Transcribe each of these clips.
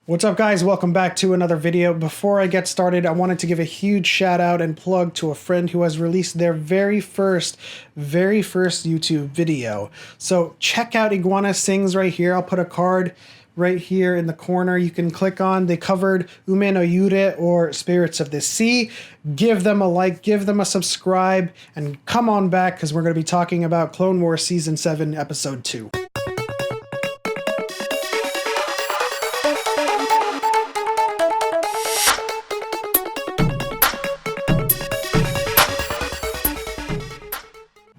What's up guys, welcome back to another video. Before I get started, I wanted to give a huge shout out and plug to a friend who has released their very first YouTube video. So check out Iguana Sings right here. I'll put a card right here in the corner you can click on. They covered Ume no Yure, or Spirits of the Sea. Give them a like, give them a subscribe, and come on back because we're going to be talking about Clone Wars Season 7 Episode 2.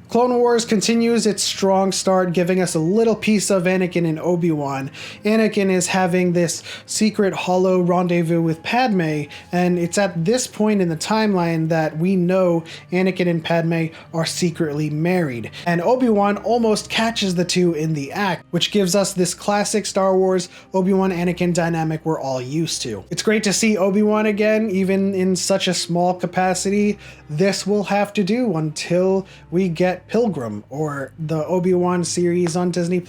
Clone Wars continues its strong start, giving us a little piece of Anakin and Obi-Wan. Anakin is having this secret holo rendezvous with Padme, and it's at this point in the timeline that we know Anakin and Padme are secretly married. And Obi-Wan almost catches the two in the act, which gives us this classic Star Wars Obi-Wan Anakin dynamic we're all used to. It's great to see Obi-Wan again, even in such a small capacity. This will have to do until we get Pilgrim, or the Obi-Wan series on Disney+.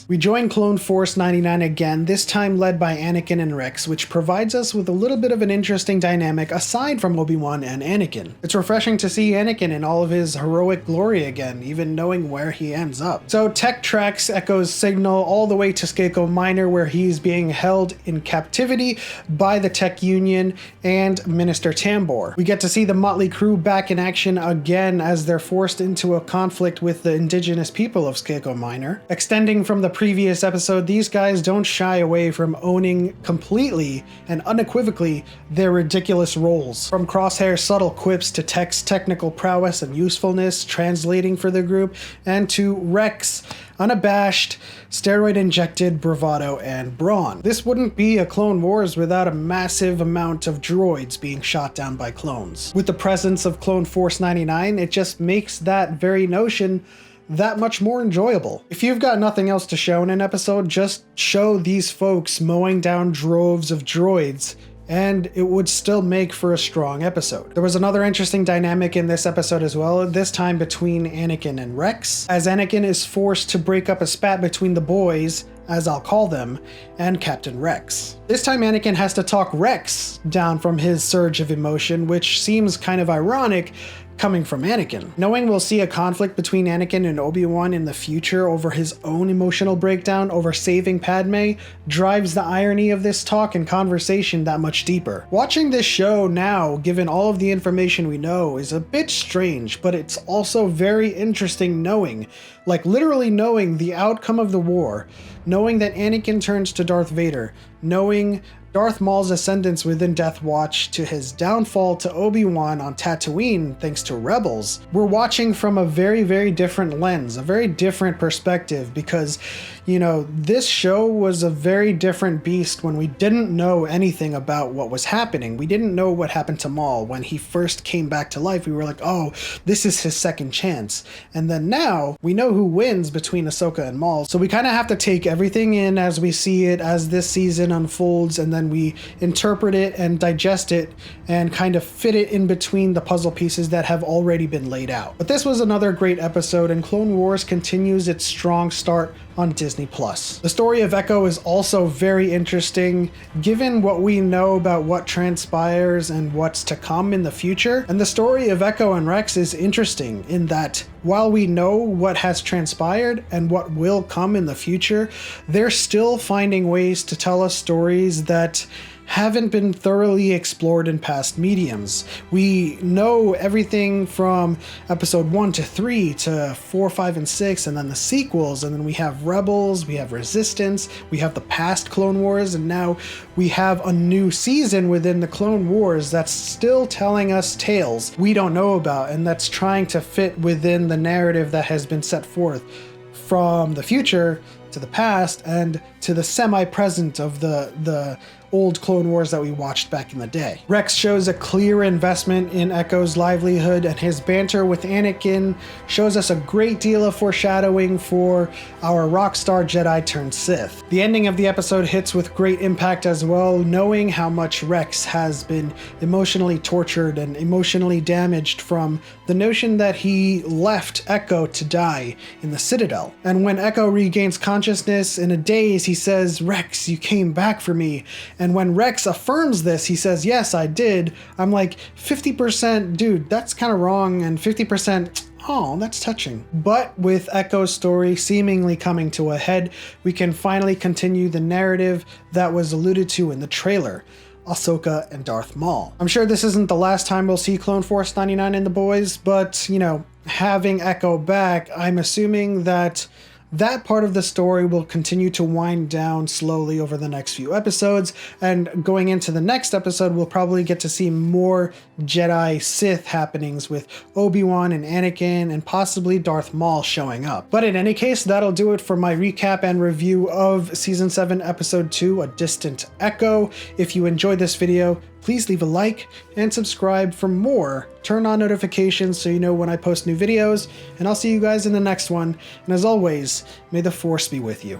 We join Clone Force 99 again, this time led by Anakin and Rex, which provides us with a little bit of an interesting dynamic aside from Obi-Wan and Anakin. It's refreshing to see Anakin in all of his heroic glory again, even knowing where he ends up. So Tech tracks Echo's signal all the way to Skako Minor, where he's being held in captivity by the Tech Union and Minister Tambor. We get to see the motley crew back in action again as they're forced into a conflict with the indigenous people of Skako Minor. Extending from the previous episode, these guys don't shy away from owning completely and unequivocally their ridiculous roles. From Crosshair's subtle quips to Tech's technical prowess and usefulness translating for the group, and to Rex unabashed, steroid-injected bravado and brawn. This wouldn't be a Clone Wars without a massive amount of droids being shot down by clones. With the presence of Clone Force 99, it just makes that very notion that much more enjoyable. If you've got nothing else to show in an episode, just show these folks mowing down droves of droids, and it would still make for a strong episode. There was another interesting dynamic in this episode as well, this time between Anakin and Rex, as Anakin is forced to break up a spat between the boys, as I'll call them, and Captain Rex. This time Anakin has to talk Rex down from his surge of emotion, which seems kind of ironic coming from Anakin. Knowing we'll see a conflict between Anakin and Obi-Wan in the future over his own emotional breakdown over saving Padme drives the irony of this talk and conversation that much deeper. Watching this show now, given all of the information we know, is a bit strange, but it's also very interesting knowing, like literally knowing the outcome of the war, knowing that Anakin turns to Darth Vader, knowing Darth Maul's ascendance within Death Watch to his downfall to Obi-Wan on Tatooine thanks to Rebels. We're watching from a very different lens, a very different perspective, because, you know, this show was a very different beast when we didn't know anything about what was happening. We didn't know what happened to Maul when he first came back to life. We were like, oh, this is his second chance. And then now we know who wins between Ahsoka and Maul. So we kind of have to take everything in as we see it as this season unfolds, and then we interpret it and digest it and kind of fit it in between the puzzle pieces that have already been laid out. But this was another great episode, and Clone Wars continues its strong start on Disney+. The story of Echo is also very interesting, given what we know about what transpires and what's to come in the future. And the story of Echo and Rex is interesting in that while we know what has transpired and what will come in the future, they're still finding ways to tell us stories that haven't been thoroughly explored in past mediums. We know everything from episode 1 to 3 to 4, 5, and 6, and then the sequels, and then we have Rebels, we have Resistance, we have the past Clone Wars, and now we have a new season within the Clone Wars that's still telling us tales we don't know about, and that's trying to fit within the narrative that has been set forth from the future to the past and to the semi-present of the old Clone Wars that we watched back in the day. Rex shows a clear investment in Echo's livelihood, and his banter with Anakin shows us a great deal of foreshadowing for our rockstar Jedi turned Sith. The ending of the episode hits with great impact as well, knowing how much Rex has been emotionally tortured and emotionally damaged from the notion that he left Echo to die in the Citadel. And when Echo regains consciousness in a daze, he says, "Rex, you came back for me." And when Rex affirms this, he says, "Yes, I did." I'm like, 50%, dude, that's kind of wrong, and 50%, oh, that's touching. But with Echo's story seemingly coming to a head, we can finally continue the narrative that was alluded to in the trailer. Ahsoka and Darth Maul. I'm sure this isn't the last time we'll see Clone Force 99 in the boys, but, you know, having Echo back, I'm assuming that that part of the story will continue to wind down slowly over the next few episodes, and going into the next episode, we'll probably get to see more Jedi Sith happenings with Obi-Wan and Anakin and possibly Darth Maul showing up. But in any case, that'll do it for my recap and review of Season 7, Episode 2, A Distant Echo. If you enjoyed this video, please leave a like and subscribe for more. Turn on notifications so you know when I post new videos, and I'll see you guys in the next one. And as always, may the Force be with you.